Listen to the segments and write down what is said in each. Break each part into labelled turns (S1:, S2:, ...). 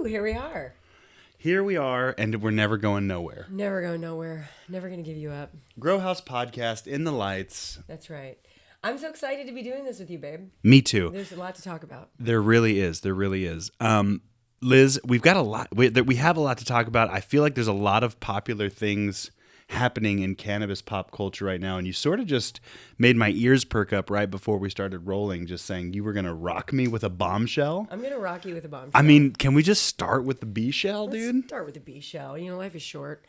S1: Here we are.
S2: Here we are, and we're never going nowhere.
S1: Never going nowhere. Never going to give you up.
S2: Grow House Podcast in the lights.
S1: That's right. I'm so excited to be doing this with you, babe.
S2: Me too.
S1: There's a lot to talk about.
S2: There really is. There really is. Liz, we've got a lot. We have a lot to talk about. I feel like there's a lot of popular things happening in cannabis pop culture right now, and you sort of just made my ears perk up right before we started rolling, just saying you were going to rock me with a bombshell.
S1: I'm going to rock you with a bombshell.
S2: I mean, can we just start with the B shell, dude?
S1: Let's start with the B shell. You know, life is short.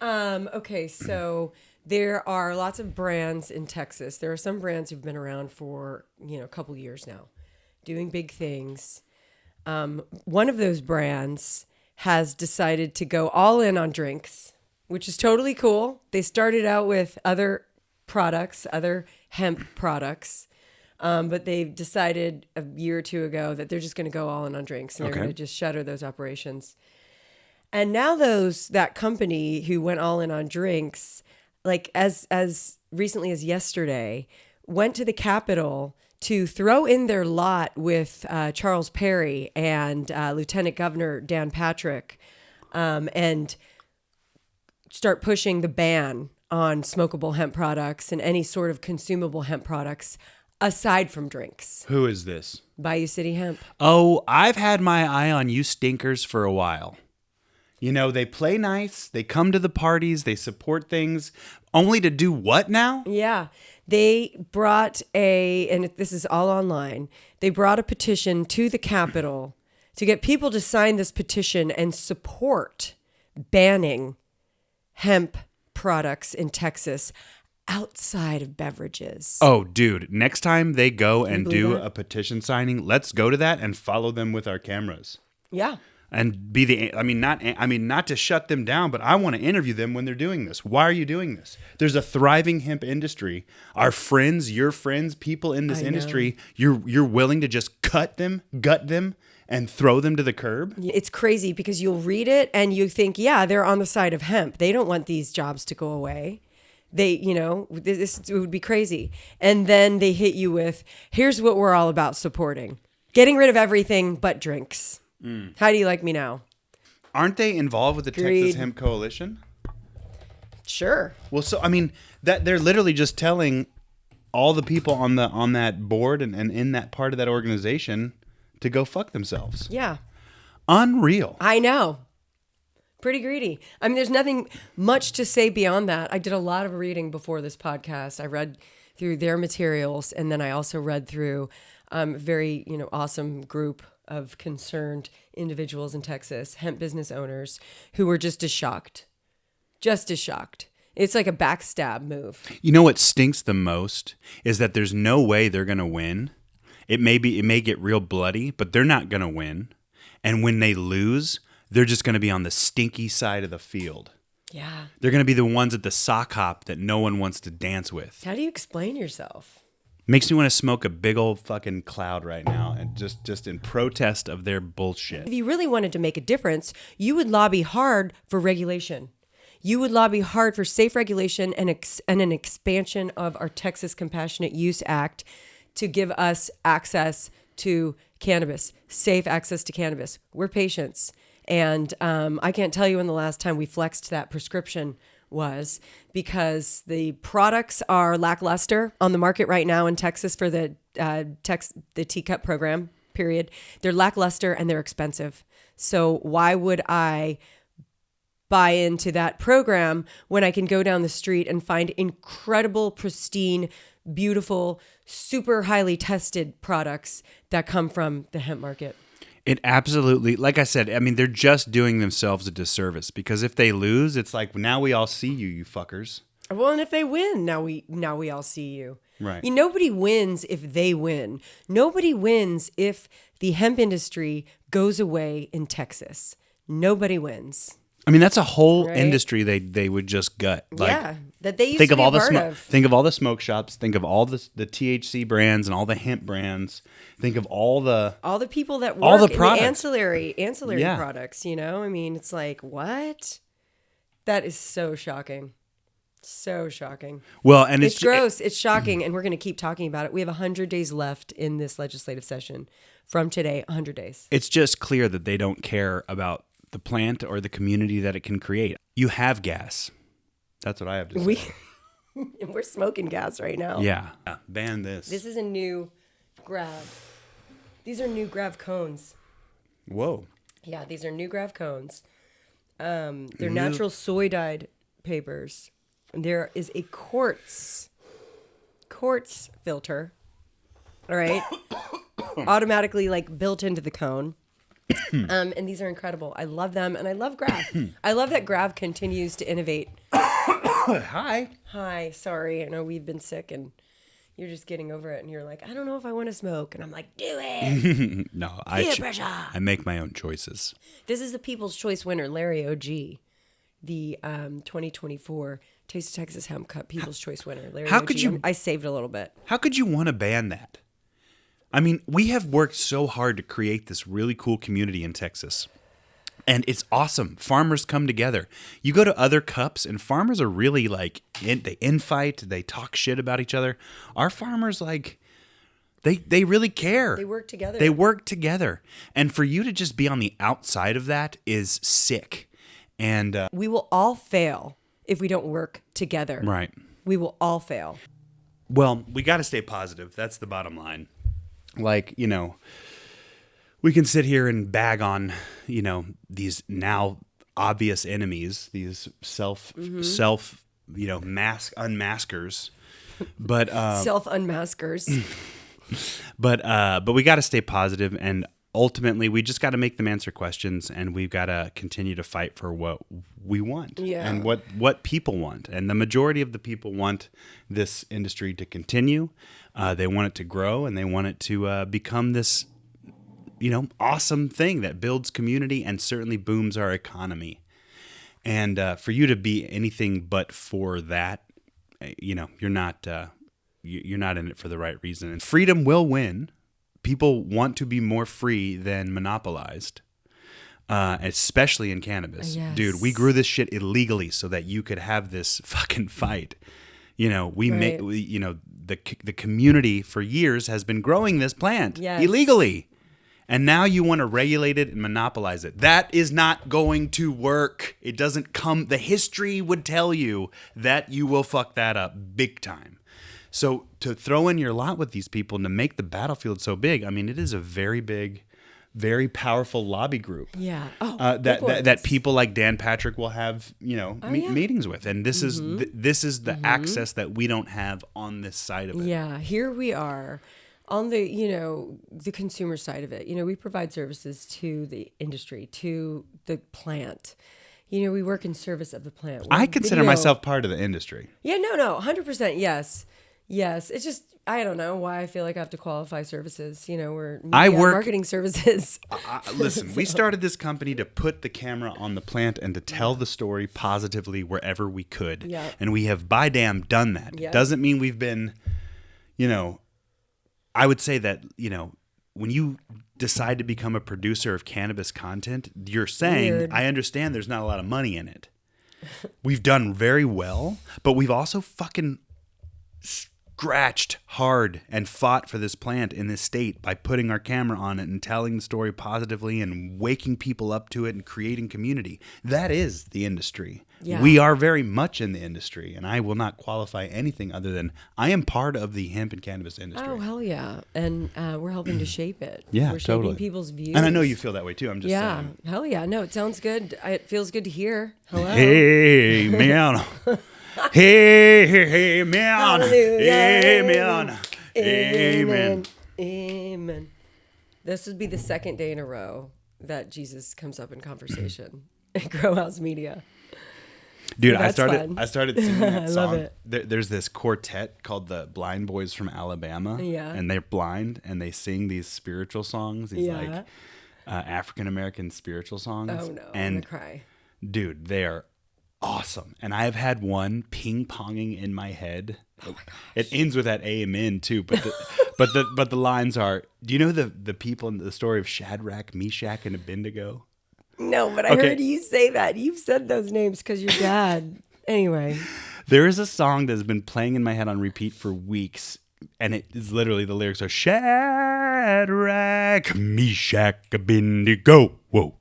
S1: Okay, so there are lots of brands in Texas. There are some brands who've been around for, a couple years now, doing big things. One of those brands has decided to go all in on drinks, which is totally cool. They started out with other products, other hemp products, but they've decided a year or two ago that they're just going to go all in on drinks, and they're going to just shutter those operations. And now that company who went all in on drinks, like as recently as yesterday, went to the Capitol to throw in their lot with Charles Perry and Lieutenant Governor Dan Patrick, and start pushing the ban on smokable hemp products and any sort of consumable hemp products aside from drinks.
S2: Who is this?
S1: Bayou City Hemp.
S2: Oh, I've had my eye on you stinkers for a while. You know, they play nice, they come to the parties, they support things, only to do what now?
S1: Yeah. They brought and this is all online, they brought a petition to the Capitol to get people to sign this petition and support banning hemp products in Texas outside of beverages.
S2: Oh, dude, next time they go and do
S1: that?
S2: a petition signing, let's go to that and follow them with our cameras.
S1: Yeah.
S2: And be not to shut them down, but I want to interview them when they're doing this. Why are you doing this? There's a thriving hemp industry. Our friends, your friends, people in this industry, you're willing to just gut them, and throw them to the curb?
S1: It's crazy because you'll read it and you think, yeah, they're on the side of hemp. They don't want these jobs to go away. This would be crazy. And then they hit you with, here's what we're all about supporting. Getting rid of everything but drinks. How do you like me now?
S2: Aren't they involved with the Texas Hemp Coalition?
S1: Sure.
S2: Well, so I mean that they're literally just telling all the people on that board and in that part of that organization to go fuck themselves.
S1: Yeah.
S2: Unreal.
S1: I know. Pretty greedy. I mean, there's nothing much to say beyond that. I did a lot of reading before this podcast. I read through their materials, and then I also read through a very, awesome group of concerned individuals in Texas, hemp business owners, who were just as shocked. It's like a backstab move.
S2: You know what stinks the most is that there's no way they're going to win. It may get real bloody, but they're not going to win. And when they lose, they're just going to be on the stinky side of the field.
S1: Yeah.
S2: They're going to be the ones at the sock hop that no one wants to dance with.
S1: How do you explain yourself?
S2: Makes me want to smoke a big old fucking cloud right now and just in protest of their bullshit.
S1: If you really wanted to make a difference, you would lobby hard for regulation. You would lobby hard for safe regulation and an expansion of our Texas Compassionate Use Act to give us access to cannabis, safe access to cannabis. We're patients. And I can't tell you when the last time we flexed that prescription was, because the products are lackluster on the market right now in Texas for the teacup program, period. They're lackluster and they're expensive. So why would I buy into that program when I can go down the street and find incredible, pristine, beautiful, super highly tested products that come from the hemp market?
S2: It absolutely, like I said, I mean, they're just doing themselves a disservice, because if they lose, it's like, now we all see you, you fuckers.
S1: Well, and if they win, now we all see you.
S2: Right.
S1: Nobody wins if they win. Nobody wins if the hemp industry goes away in Texas. Nobody wins.
S2: I mean, that's a whole industry they would just gut.
S1: That they used to be a part of.
S2: Think of all the smoke shops. Think of all the THC brands and all the hemp brands. Think of all the
S1: people that work
S2: all the
S1: in
S2: products.
S1: the ancillary products. I mean, it's like, what? That is so shocking. So shocking.
S2: Well, and it's
S1: gross. It's shocking, and we're going to keep talking about it. We have 100 days left in this legislative session from today, 100 days.
S2: It's just clear that they don't care about the plant or the community that it can create. You have gas. That's what I have to say.
S1: We're smoking gas right now.
S2: Yeah. Ban this.
S1: This is a new Grav. These are new Grav cones.
S2: Whoa.
S1: Yeah, these are new Grav cones. They're natural soy dyed papers. There is a quartz filter. All right. Automatically like built into the cone. And these are incredible. I love them, and I love Grav. I love that Grav continues to innovate. Hi. Sorry. I know we've been sick, and you're just getting over it, and you're like, I don't know if I want to smoke. And I'm like, do it.
S2: No,
S1: I
S2: make my own choices.
S1: This is the People's Choice winner, Larry OG, the 2024 Taste of Texas Hemp Cup People's Choice winner. Larry
S2: How
S1: OG.
S2: could you?
S1: I saved a little bit.
S2: How could you want to ban that? I mean, we have worked so hard to create this really cool community in Texas. And it's awesome. Farmers come together. You go to other cups, and farmers are really like, they infight, they talk shit about each other. Our farmers, like, they really care.
S1: They work together.
S2: They work together. And for you to just be on the outside of that is sick. And
S1: we will all fail if we don't work together.
S2: Right.
S1: We will all fail.
S2: Well, we got to stay positive. That's the bottom line. Like, you know, we can sit here and bag on, you know, these now obvious enemies, these self, you know, unmaskers, but
S1: Self unmaskers.
S2: but we got to stay positive, and ultimately we just got to make them answer questions, and we've got to continue to fight for what we want and what people want. And the majority of the people want this industry to continue. They want it to grow, and they want it to become this, you know, awesome thing that builds community and certainly booms our economy. And for you to be anything but for that, you know, you're not in it for the right reason. And freedom will win. People want to be more free than monopolized, especially in cannabis.
S1: Yes.
S2: Dude, we grew this shit illegally so that you could have this fucking fight. You know, you know, the community for years has been growing this plant illegally. And now you want to regulate it and monopolize it. That is not going to work. It doesn't come. The history would tell you that you will fuck that up big time. So to throw in your lot with these people and to make the battlefield so big, I mean, it is a very big, very powerful lobby group.
S1: Yeah.
S2: That people like Dan Patrick will have, you know, meetings with. And this is the access that we don't have on this side of it.
S1: Yeah. Here we are. On the, you know, the consumer side of it, you know, we provide services to the industry, to the plant. You know, we work in service of the plant.
S2: I consider myself part of the industry.
S1: Yeah, no, 100%. Yes. It's just, I don't know why I feel like I have to qualify services. You know, we're marketing services.
S2: Listen, we started this company to put the camera on the plant and to tell the story positively wherever we could.
S1: Yeah.
S2: And we have by damn done that.
S1: Yeah.
S2: Doesn't mean we've been, you know, I would say that, you know, when you decide to become a producer of cannabis content, you're saying, I understand there's not a lot of money in it. We've done very well, but we've also fucking scratched hard and fought for this plant in this state by putting our camera on it and telling the story positively and waking people up to it and creating community. That is the industry. Yeah. We are very much in the industry, and I will not qualify anything other than I am part of the hemp and cannabis industry.
S1: Oh, hell yeah. And we're helping to shape it.
S2: Yeah,
S1: we're shaping people's views.
S2: And I know you feel that way too. I'm just saying.
S1: Hell yeah. No, it sounds good. It feels good to hear. Hello.
S2: Hey, man. Hey, man. Amen. Amen.
S1: Amen. This would be the second day in a row that Jesus comes up in conversation at Grow House Media.
S2: Dude,
S1: So
S2: I started singing that song.
S1: Love it.
S2: There's this quartet called the Blind Boys from Alabama.
S1: Yeah.
S2: And they're blind and they sing these spiritual songs, these like African American spiritual songs.
S1: Oh no,
S2: and
S1: I'm gonna cry.
S2: Dude, they are awesome. And I have had one ping-ponging in my head. Oh my gosh. It ends with that amen too, but the lines are, do you know the people in the story of Shadrach, Meshach, and Abednego?
S1: No, but I heard you say that. You've said those names because your dad. Anyway.
S2: There is a song that has been playing in my head on repeat for weeks, and it is literally the lyrics are Shadrach, Shadrach, Meshach, Abednego. Whoa.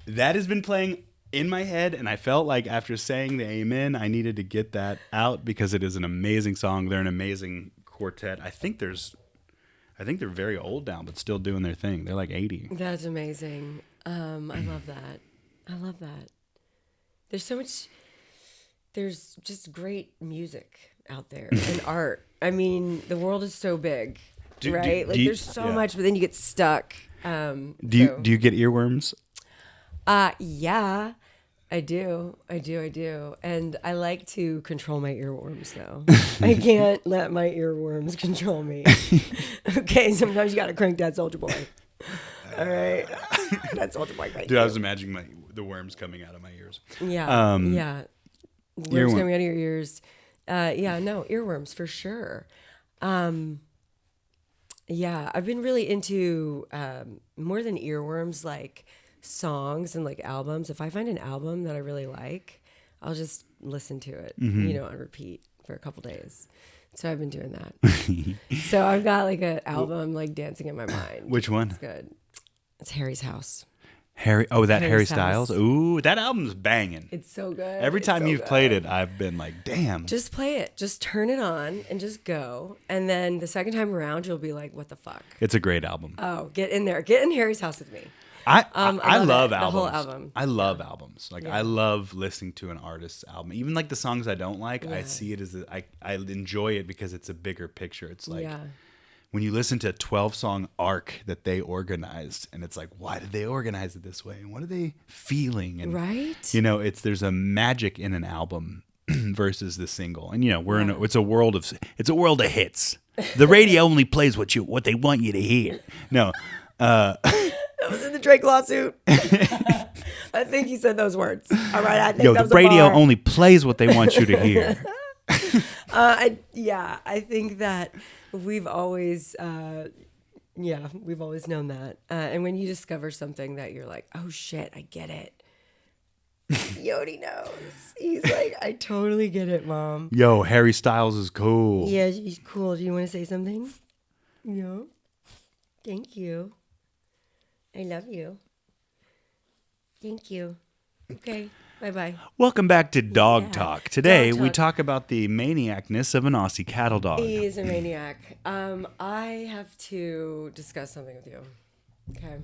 S2: That has been playing in my head, and I felt like after saying the amen, I needed to get that out because it is an amazing song. They're an amazing quartet. I think they're very old now, but still doing their thing. They're like 80.
S1: That's amazing. I love that. I love that. There's just great music out there and art. I mean, the world is so big, right? There's so much, but then you get stuck.
S2: Do you get earworms?
S1: Yeah, I do. And I like to control my earworms, though. I can't let my earworms control me. Okay, sometimes you got to crank that Soulja Boy. All right. That Soulja Boy right
S2: Dude, I was imagining the worms coming out of my ears.
S1: Yeah, yeah. Worms coming out of your ears. Earworms for sure. Yeah, I've been really into more than earworms, like songs and like albums. If I find an album that I really like, I'll just listen to it, on repeat for a couple days. So I've been doing that. So I've got like an album like dancing in my mind.
S2: Which one?
S1: It's good. It's Harry's House.
S2: Harry
S1: Harry's
S2: Styles.
S1: House.
S2: Ooh, that album's banging.
S1: It's so good.
S2: Every time you've played it, I've been like, damn.
S1: Just play it. Just turn it on and just go. And then the second time around, you'll be like, what the fuck?
S2: It's a great album.
S1: Oh, get in there. Get in Harry's House with me.
S2: I love
S1: it,
S2: albums.
S1: the whole album.
S2: I love albums. Like I love listening to an artist's album. Even like the songs I don't like, I see it as I enjoy it because it's a bigger picture. It's like when you listen to a 12-song arc that they organized, and it's like, why did they organize it this way? And what are they feeling? And
S1: right?
S2: There's a magic in an album versus the single. And it's a world of hits. The radio only plays what they want you to hear. No.
S1: That was in the Drake lawsuit. I think he said those words. All right, I think that was
S2: the radio
S1: a bar.
S2: only plays what they want you to hear.
S1: I think that we've always known that. And when you discover something that you're like, oh shit, I get it. Yodi knows. He's like, I totally get it, Mom.
S2: Yo, Harry Styles is cool.
S1: Yeah, he's cool. Do you want to say something? Yeah. Thank you. I love you. Thank you. Okay. Bye-bye.
S2: Welcome back to Dog Talk. Today, we talk about the maniacness of an Aussie cattle dog.
S1: He is a maniac. I have to discuss something with you. Okay.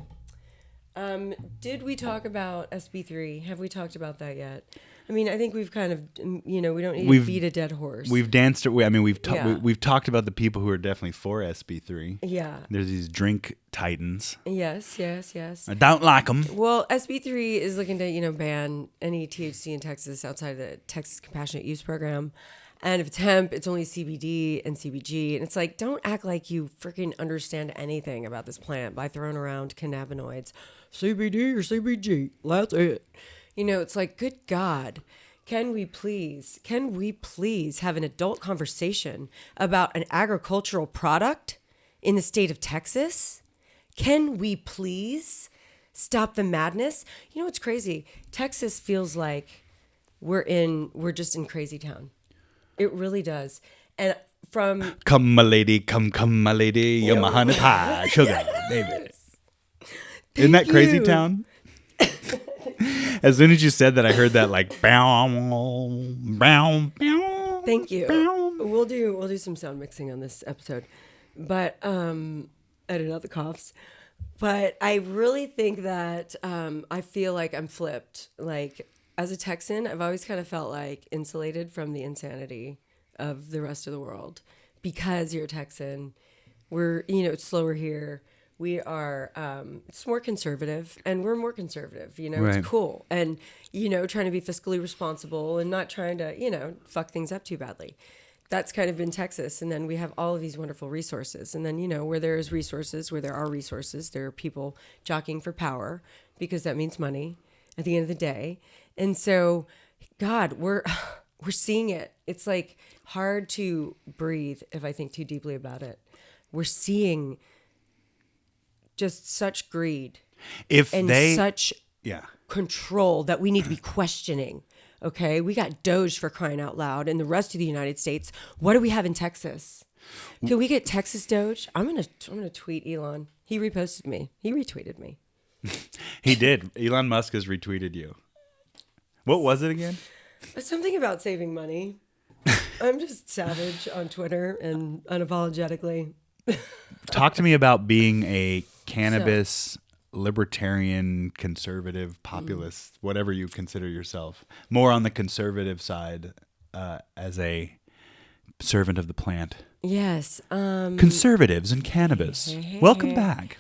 S1: Did we talk about SB3? Have we talked about that yet? I mean, I think we've kind of, we don't need to beat a dead horse.
S2: We've danced. We've talked about the people who are definitely for SB3.
S1: Yeah.
S2: There's these drink titans.
S1: Yes.
S2: I don't like them.
S1: Well, SB3 is looking to, ban any THC in Texas outside of the Texas Compassionate Use Program. And if it's hemp, it's only CBD and CBG. And it's like, don't act like you freaking understand anything about this plant by throwing around cannabinoids. CBD or CBG. That's it. It's like, good God, can we please have an adult conversation about an agricultural product in the state of Texas? Can we please stop the madness? You know what's crazy? Texas feels like we're just in crazy town. It really does. And from
S2: come my lady, come my lady, you're my honey pie, sugar, baby. Isn't that crazy town? As soon as you said that, I heard that like bow, bow, bow.
S1: Thank you.
S2: Bow.
S1: We'll do some sound mixing on this episode, but edit out the coughs. But I really think that I feel like I'm flipped. Like as a Texan, I've always kind of felt like insulated from the insanity of the rest of the world because you're a Texan. We're it's slower here. We are, it's more conservative, and we're more conservative,
S2: Right.
S1: It's cool. And, trying to be fiscally responsible and not trying to, fuck things up too badly. That's kind of been Texas. And then we have all of these wonderful resources. And then, where there is resources, where there are resources, there are people jockeying for power because that means money at the end of the day. And so, God, we're seeing it. It's like hard to breathe if I think too deeply about it. We're seeing just such greed such control that we need to be questioning. Okay, we got Doge for crying out loud in the rest of the United States. What do we have in Texas? Can we get Texas Doge? I'm gonna tweet Elon. He reposted me. He retweeted me.
S2: He did. Elon Musk has retweeted you. What was it again?
S1: Something about saving money. I'm just savage on Twitter and unapologetically.
S2: Talk to me about being a cannabis libertarian, conservative, populist, whatever you consider yourself. More on the conservative side as a servant of the plant.
S1: Yes.
S2: Conservatives and cannabis. Welcome back.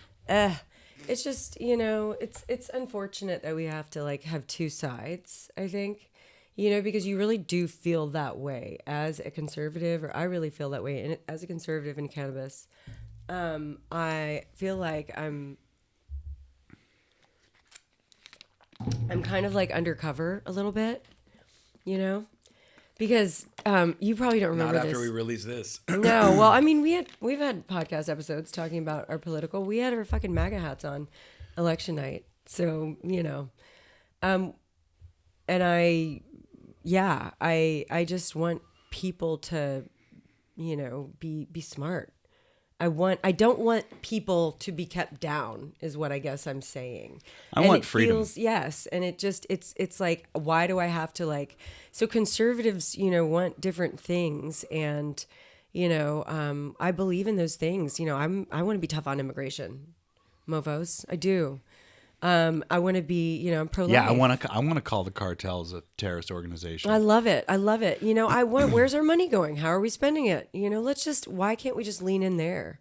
S1: It's just, it's unfortunate that we have to like have two sides, I think, because you really do feel that way as a conservative, or I really feel that way. And as a conservative in cannabis, I feel like I'm kind of like undercover a little bit, because you probably don't remember
S3: Not after
S1: this.
S3: we release this.
S1: No, well, I mean, we've had podcast episodes talking about our political. We had our fucking MAGA hats on election night, so and I just want people to, be smart. I don't want people to be kept down, is what I guess I'm saying.
S2: I want freedom.
S1: Yes. And it's like, why do I have to so conservatives, want different things. And, I believe in those things. I want to be tough on immigration, mofos. I do. I want to be, I'm pro-life.
S2: Yeah, I want to call the cartels a terrorist organization.
S1: I love it. Where's our money going? How are we spending it? Why can't we just lean in there?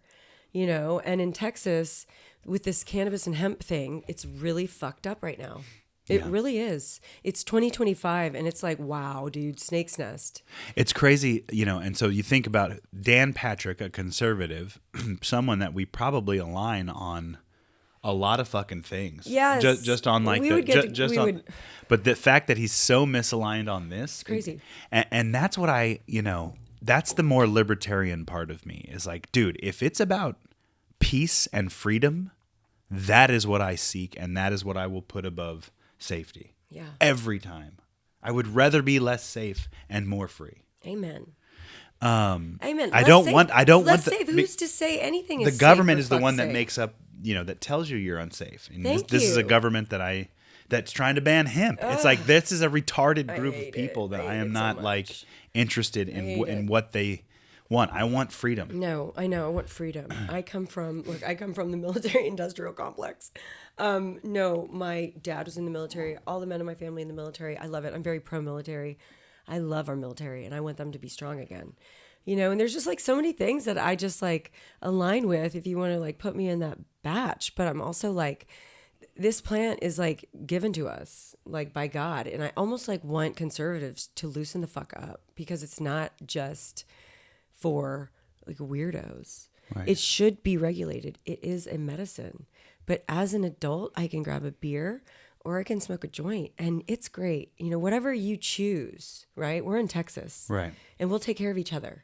S1: And in Texas, with this cannabis and hemp thing, it's really fucked up right now. It really is. It's 2025, and it's like, wow, dude, snake's nest.
S2: It's crazy, and so you think about Dan Patrick, a conservative, someone that we probably align on a lot of fucking things.
S1: Yes.
S2: Just on but the fact that he's so misaligned on this.
S1: It's crazy.
S2: And that's what that's the more libertarian part of me is like, dude, if it's about peace and freedom, that is what I seek. And that is what I will put above safety.
S1: Yeah.
S2: Every time. I would rather be less safe and more free.
S1: Amen.
S2: Amen.
S1: Less safe. Who's to say anything is
S2: the government
S1: safe,
S2: is the one that
S1: sake?
S2: makes up, that tells you you're unsafe. And
S1: Thank
S2: this is a
S1: you.
S2: government that's trying to ban hemp. It's like, this is a retarded group of people that I am not interested in what they want. I want freedom.
S1: No, I know. I want freedom. I come from the military industrial complex. No, my dad was in the military. All the men in my family in the military. I love it. I'm very pro-military. I love our military, and I want them to be strong again. And there's just so many things that I just align with if you want to put me in that batch. But I'm also this plant is given to us by God. And I almost want conservatives to loosen the fuck up, because it's not just for weirdos.
S2: Right.
S1: It should be regulated. It is a medicine. But as an adult, I can grab a beer or I can smoke a joint, and it's great. Whatever you choose, right? We're in Texas.
S2: Right.
S1: And we'll take care of each other.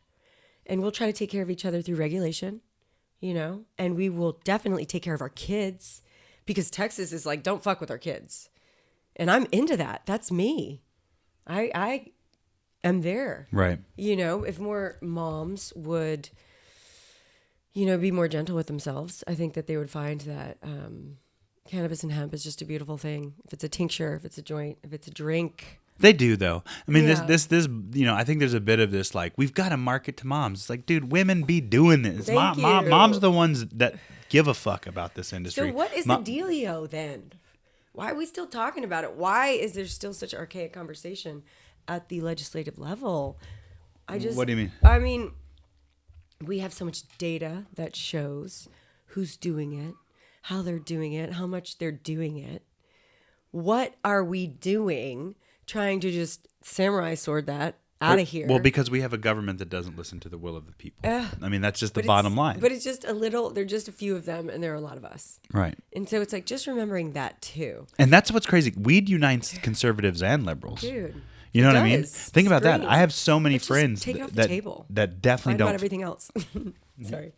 S1: And we'll try to take care of each other through regulation, and we will definitely take care of our kids, because Texas is don't fuck with our kids. And I'm into that. That's me. I am there.
S2: Right.
S1: If more moms would, be more gentle with themselves, I think that they would find that cannabis and hemp is just a beautiful thing. If it's a tincture, if it's a joint, if it's a drink.
S2: They do, though. I mean,
S1: Yeah.
S2: this I think there's a bit of this we've got to market to moms. It's dude, women be doing this.
S1: Thank you.
S2: Moms are the ones that give a fuck about this industry.
S1: So what is the dealio then? Why are we still talking about it? Why is there still such archaic conversation at the legislative level?
S2: What do you mean?
S1: I mean, we have so much data that shows who's doing it, how they're doing it, how much they're doing it. What are we doing trying to just samurai sword that out of here?
S2: Well, because we have a government that doesn't listen to the will of the people. I mean, that's just the bottom line.
S1: But it's just they're just a few of them, and there are a lot of us.
S2: Right.
S1: And so it's just remembering that too.
S2: And that's what's crazy. Weed unites conservatives and liberals.
S1: Dude.
S2: You know
S1: It
S2: what I mean?
S1: does.
S2: Think
S1: It's
S2: about that.
S1: great.
S2: I have so many
S1: Let's just
S2: friends
S1: take it off the
S2: that
S1: table.
S2: definitely
S1: Fight
S2: don't.
S1: about everything else. Sorry.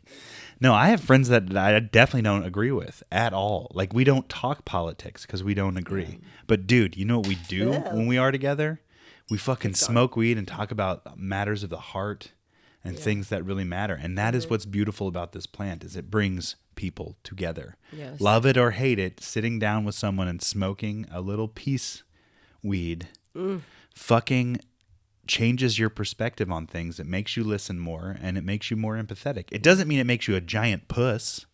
S2: No, I have friends that I definitely don't agree with at all. We don't talk politics because we don't agree. But dude, you know what we do when we are together? We fucking smoke weed and talk about matters of the heart, and things that really matter. And that is what's beautiful about this plant is it brings people together.
S1: Yes.
S2: Love it or hate it, sitting down with someone and smoking a little peace weed fucking changes your perspective on things. It makes you listen more and it makes you more empathetic. It doesn't mean it makes you a giant puss.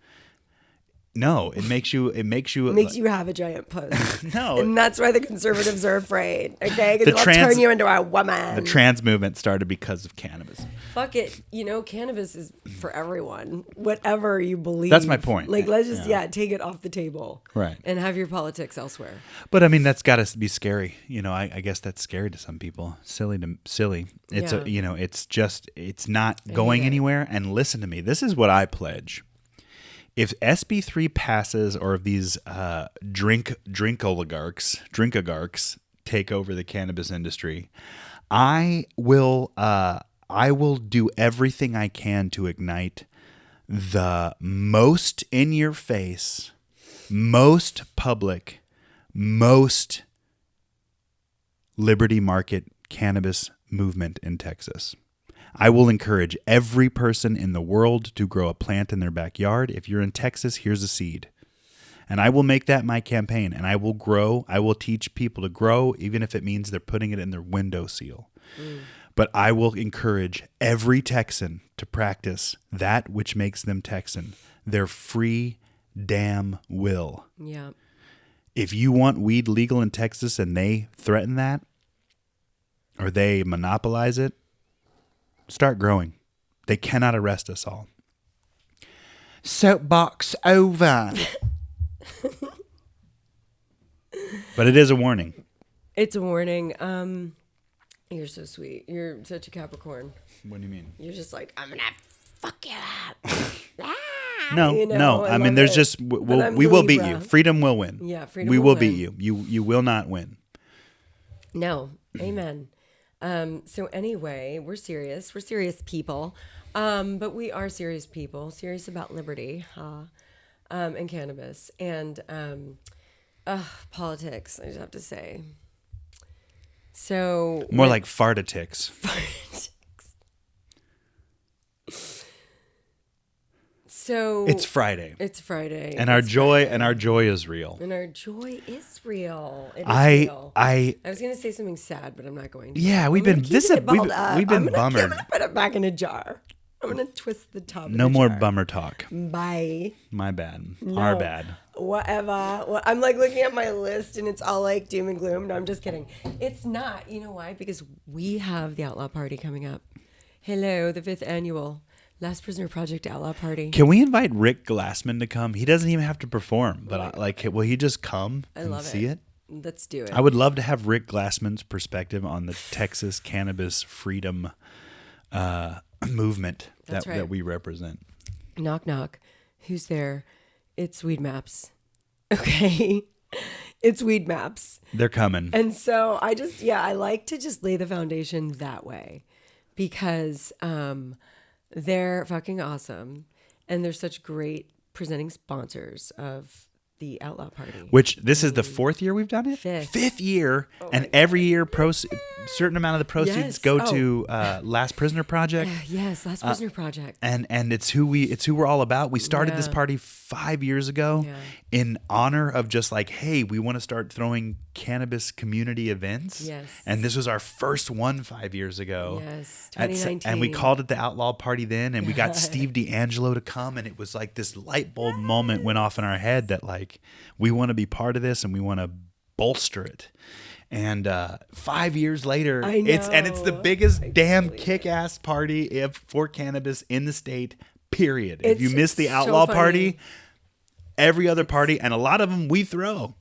S2: No, it makes you
S1: Makes you have a giant puss.
S2: No.
S1: And that's why the conservatives are afraid, okay? Because
S2: The
S1: it'll turn
S2: trans-
S1: you into a woman.
S2: The trans movement started because of cannabis.
S1: Fuck it. Cannabis is for everyone. Whatever you believe.
S2: That's my point.
S1: Like, let's just, take it off the table.
S2: Right.
S1: And have your politics elsewhere.
S2: But I mean, that's got to be scary. I guess that's scary to some people. Silly. It's
S1: Yeah.
S2: it's not going anywhere. And listen to me. This is what I pledge. If SB3 passes, or if these drink oligarchs take over the cannabis industry, I will do everything I can to ignite the most in your face, most public, most liberty market cannabis movement in Texas. I will encourage every person in the world to grow a plant in their backyard. If you're in Texas, here's a seed. And I will make that my campaign. And I will grow. I will teach people to grow, even if it means they're putting it in their windowsill. But I will encourage every Texan to practice that which makes them Texan, their free damn will.
S1: Yeah.
S2: If you want weed legal in Texas and they threaten that, or they monopolize it, start growing. They cannot arrest us all. Soapbox over. But it is a warning.
S1: It's a warning. You're so sweet. You're such a Capricorn.
S2: What do you mean?
S1: You're just like, I'm going to fuck you up.
S2: No. I mean,
S1: love
S2: there's
S1: it.
S2: just,
S1: But
S2: we
S1: I'm
S2: will beat
S1: Libra.
S2: you. Freedom will win.
S1: Yeah, freedom
S2: we
S1: will
S2: will beat
S1: win.
S2: you. You will not win.
S1: No. Amen. So anyway, we're serious. We're serious people. But we are serious people, serious about liberty, and cannabis and politics, I just have to say. So
S2: More like fartatics.
S1: So
S2: It's Friday.
S1: It's Friday.
S2: And our
S1: It's
S2: joy
S1: Friday.
S2: is real.
S1: And our joy is real. It is real.
S2: I
S1: was gonna say something sad, but I'm not going to.
S2: Yeah, we've
S1: I'm gonna
S2: been
S1: keep
S2: this
S1: it
S2: is we've,
S1: balled up.
S2: we've been
S1: I'm gonna
S2: bummered.
S1: put it back in a jar. I'm gonna twist the top.
S2: No
S1: of the
S2: more
S1: jar.
S2: bummer talk.
S1: Bye.
S2: My bad. Our
S1: No.
S2: bad.
S1: Whatever. Well, I'm like looking at my list and it's all like doom and gloom. No, I'm just kidding. It's not. You know why? Because we have the Outlaw Party coming up. Hello, the 5th annual Last Prisoner Project Outlaw Party.
S2: Can we invite Rick Glassman to come? He doesn't even have to perform, but will he just come and
S1: love
S2: see it?
S1: Let's do it.
S2: I would love to have Rick Glassman's perspective on the Texas cannabis freedom movement
S1: That's right.
S2: that we represent.
S1: Knock, knock. Who's there? It's Weed Maps. Okay. It's Weed Maps.
S2: They're coming.
S1: And so I like to just lay the foundation that way because they're fucking awesome. And they're such great presenting sponsors of the Outlaw Party.
S2: Which this is the 4th year we've done it?
S1: Fifth
S2: year. And every year certain amount of the proceeds
S1: Yes.
S2: go to Last Prisoner Project.
S1: Yes, Last Prisoner Project.
S2: And it's who we're all about. We started this
S1: Yeah.
S2: party 5 years ago
S1: Yeah.
S2: in honor of just like, hey, we want to start throwing cannabis community events.
S1: Yes.
S2: And this was our first one 5 years ago.
S1: Yes,
S2: At
S1: 2019.
S2: and we called it the Outlaw Party then, and we got Steve D'Angelo to come, and it was like this light bulb moment went off in our head that like we want to be part of this and we want to bolster it. And 5 years later,
S1: I know.
S2: it's the biggest damn kick-ass party for cannabis in the state. Period. If you miss the
S1: so
S2: Outlaw
S1: funny.
S2: Party, every other party, and a lot of them we throw,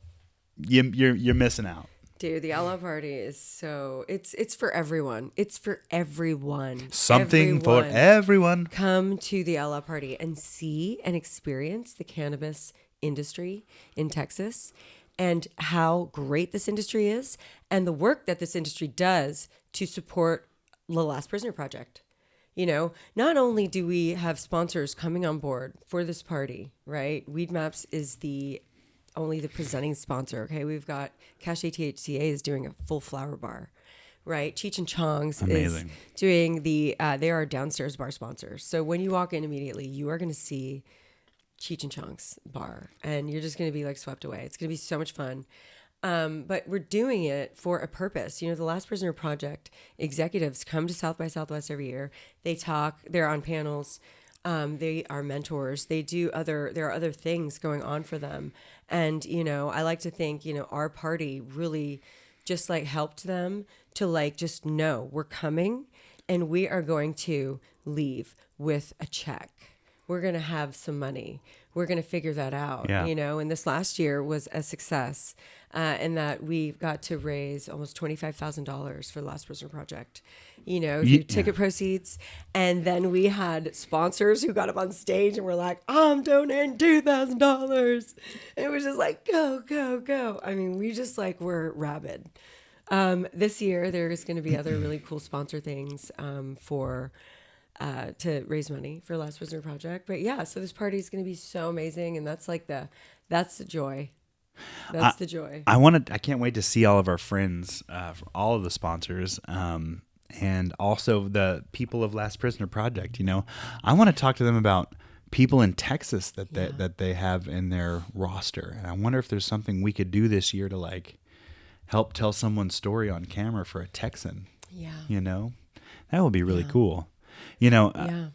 S2: you're missing out.
S1: Dude, the Outlaw Party is so it's for everyone. It's for everyone.
S2: Something for
S1: Everyone.
S2: everyone.
S1: Come to the Outlaw Party and see and experience the cannabis industry in Texas and how great this industry is and the work that this industry does to support the Last Prisoner Project. You know, not only do we have sponsors coming on board for this party, right? Weed Maps is only the presenting sponsor. Okay, we've got Cache THCA is doing a full flower bar. right? Cheech and Chong's
S2: Amazing.
S1: is doing they are our downstairs bar sponsors. So when you walk in immediately, you are going to see Cheech and Chong's bar, and you're just going to be like swept away. It's going to be so much fun. But we're doing it for a purpose. You know, the Last Prisoner Project executives come to South by Southwest every year. They talk. They're on panels. They are mentors. There are other things going on for them. And, you know, I like to think, you know, our party really just like helped them to like just know we're coming and we are going to leave with a check. We're going to have some money. We're going to figure that out, you know, and this last year was a success in that we got to raise almost $25,000 for the Last Prisoner Project, you know, through ticket proceeds. And then we had sponsors who got up on stage and were like, I'm donating $2,000. And it was just like, go, go, go. I mean, we just like were rabid. This year, there's going to be other really cool sponsor things to raise money for Last Prisoner Project. But yeah, so this party is going to be so amazing. And that's like that's the joy. That's the joy.
S2: I can't wait to see all of our friends, all of the sponsors, and also the people of Last Prisoner Project. You know, I want to talk to them about people in Texas that they have in their roster. And I wonder if there's something we could do this year to like help tell someone's story on camera for a Texan. Yeah. You know, that would be really cool. You know,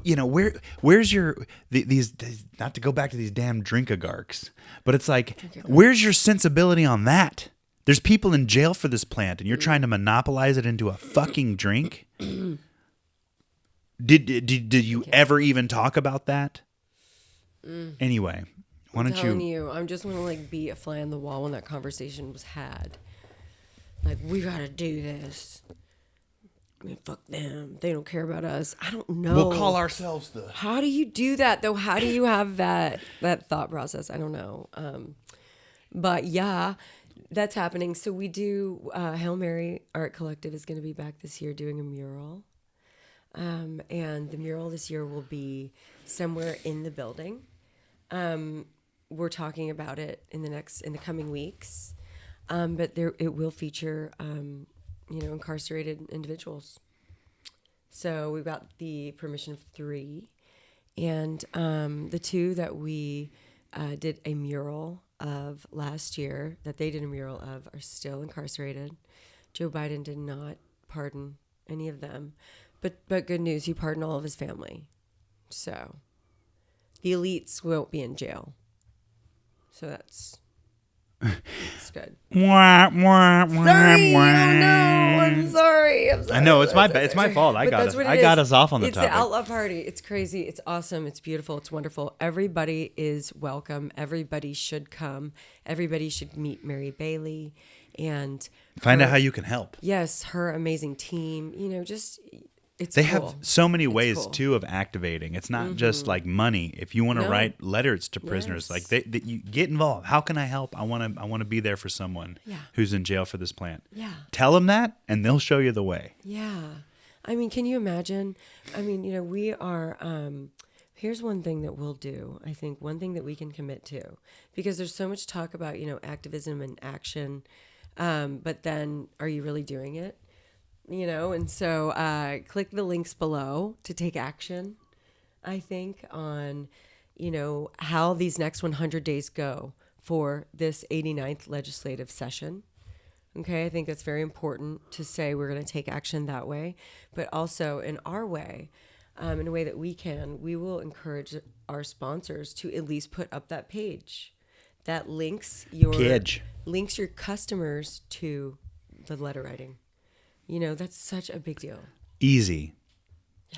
S2: you know, where's your these not to go back to these damn drink-a-garks, but it's like, where's your sensibility on that? There's people in jail for this plant, and you're trying to monopolize it into a fucking drink. Did you ever even talk about that? Anyway, why don't you?
S1: I just want to like be a fly on the wall when that conversation was had. Like, we gotta do this. I mean, fuck them. They don't care about us. I don't know.
S2: We'll call ourselves the...
S1: How do you do that, though? How do you have that thought process? I don't know. But, yeah, that's happening. So we do... Hail Mary Art Collective is going to be back this year doing a mural. And the mural this year will be somewhere in the building. We're talking about it in the coming weeks. But it will feature... you know, incarcerated individuals. So we've got the permission of 3. And the 2 that we did a mural of last year, that they did a mural of, are still incarcerated. Joe Biden did not pardon any of them. But good news, he pardoned all of his family. So the elites won't be in jail. So that's good. Sorry, oh no, I'm sorry.
S2: I know it's my fault. I got us off on the topic.
S1: It's the Outlaw Party. It's crazy. It's awesome. It's beautiful. It's wonderful. Everybody is welcome. Everybody should come. Everybody should meet Mary Bailey and
S2: find out how you can help.
S1: Yes, her amazing team. You know, just.
S2: They have so many ways too of activating. It's not just like money. If you want to write letters to prisoners, like you get involved. How can I help? I want to be there for someone who's in jail for this plant. Yeah. Tell them that, and they'll show you the way.
S1: Yeah. I mean, can you imagine? I mean, you know, we are. Here's one thing that we'll do. I think one thing that we can commit to, because there's so much talk about, you know, activism and action, but then are you really doing it? You know, and so click the links below to take action, I think, on, you know, how these next 100 days go for this 89th legislative session. Okay, I think that's very important to say we're going to take action that way, but also in our way, in a way that we will encourage our sponsors to at least put up that page that links your customers to the letter writing. You know, that's such a big deal.
S2: Easy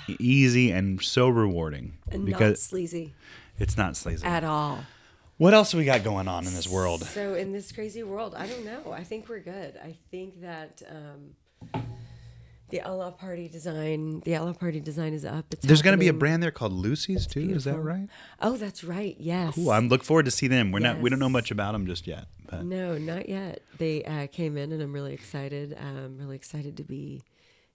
S2: and so rewarding.
S1: And because not sleazy.
S2: It's not sleazy.
S1: At all.
S2: What else we got going on in this world?
S1: So in this crazy world, I don't know. I think we're good. I think that the Outlaw Party design is up.
S2: There's going to be a brand there called Lucy's too. Is that right?
S1: Oh, that's right. Yes.
S2: Cool. I'm looking forward to see them. We don't know much about them just yet. But.
S1: No, not yet. They came in, and I'm really excited. I'm really excited to be,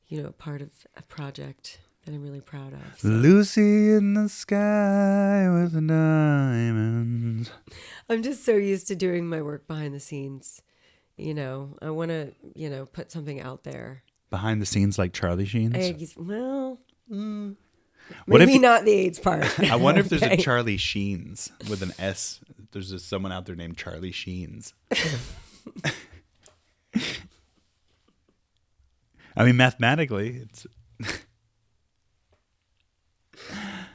S1: you know, part of a project that I'm really proud of. So.
S2: Lucy in the sky with diamonds.
S1: I'm just so used to doing my work behind the scenes, I want to, put something out there.
S2: Behind the scenes like Charlie Sheen's? What
S1: Maybe
S2: if
S1: not the AIDS part.
S2: I wonder if there's a
S1: Okay.
S2: Charlie Sheen's with an S. There's just someone out there named Charlie Sheen's. I mean, mathematically, it's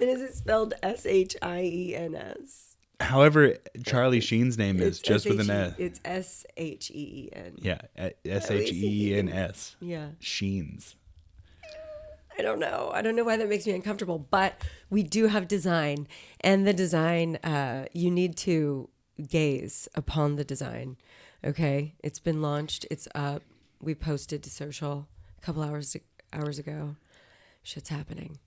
S1: And is it spelled SHIENS?
S2: however Charlie Sheen's name is,
S1: It's
S2: just with an S.
S1: It's SHEEN.
S2: Yeah, SHEENS.
S1: Yeah.
S2: Sheen's.
S1: I don't know. I don't know why that makes me uncomfortable, but we do have design, and the design, you need to gaze upon the design. Okay. It's been launched. It's up. We posted to social a couple hours ago. Shit's happening.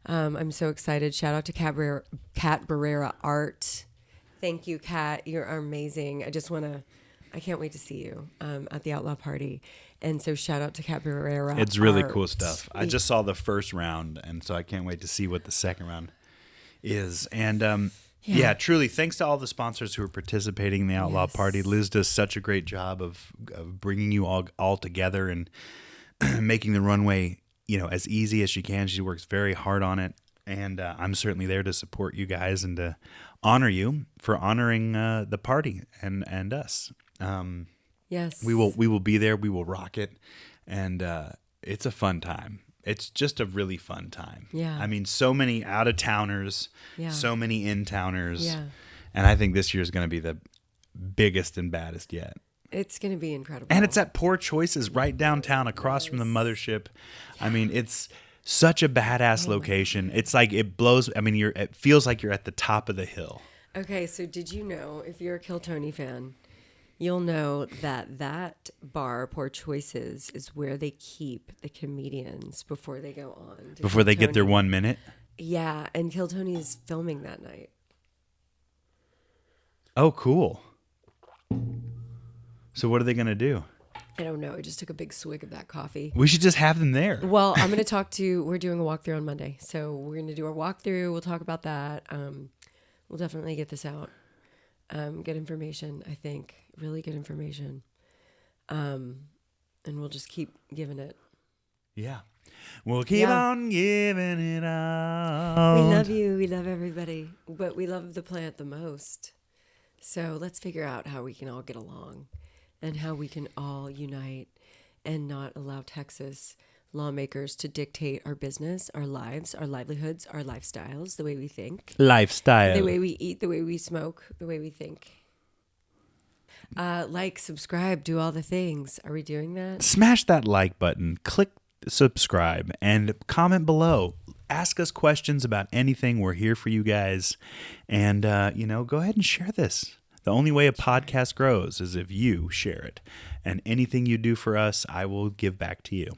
S1: I'm so excited. Shout out to Kat Barrera Art. Thank you, Kat. You're amazing. I can't wait to see you at the Outlaw Party. And so shout out to Kat Barrera.
S2: It's really
S1: Art.
S2: cool stuff. I just saw the first round, and so I can't wait to see what the second round is. And yeah, truly, thanks to all the sponsors who are participating in the Outlaw Party. Liz does such a great job of bringing you all together and making the runway, as easy as she can. She works very hard on it, and I'm certainly there to support you guys and to honor you for honoring the party and us.
S1: Yes.
S2: We will be there. We will rock it, and it's a fun time. It's just a really fun time.
S1: Yeah.
S2: I mean, so many out of towners,
S1: Yeah.
S2: so many in towners,
S1: Yeah.
S2: and I think this year is going to be the biggest and baddest yet.
S1: It's going to be incredible.
S2: And it's at Poor Choices, right downtown, across from the mothership. I mean, it's such a badass location. It's like it blows. I mean, it feels like you're at the top of the hill.
S1: Okay, so did you know, if you're a Kill Tony fan, you'll know that bar, Poor Choices, is where they keep the comedians before they go on.
S2: Before they get their
S1: Kill Tony.
S2: 1 minute.
S1: Yeah, and Kill Tony is filming that night.
S2: Oh, cool. So what are they going to do?
S1: I don't know. I just took a big swig of that coffee.
S2: We should just have them there.
S1: Well, I'm going to we're doing a walkthrough on Monday. So we're going to do our walkthrough. We'll talk about that. We'll definitely get this out. Good information, I think. Really good information. And we'll just keep giving it.
S2: Yeah. We'll keep on giving it out.
S1: We love you. We love everybody. But we love the plant the most. So let's figure out how we can all get along and how we can all unite and not allow Texas lawmakers to dictate our business, our lives, our livelihoods, our lifestyles, the way we think,
S2: Lifestyle.
S1: the way we eat, the way we smoke, the way we think. Like, subscribe, do all the things. Are we doing that?
S2: Smash that like button, click subscribe, and comment below. Ask us questions about anything. We're here for you guys. And, go ahead and share this. The only way a podcast grows is if you share it. And anything you do for us, I will give back to you.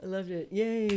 S1: I loved it. Yay.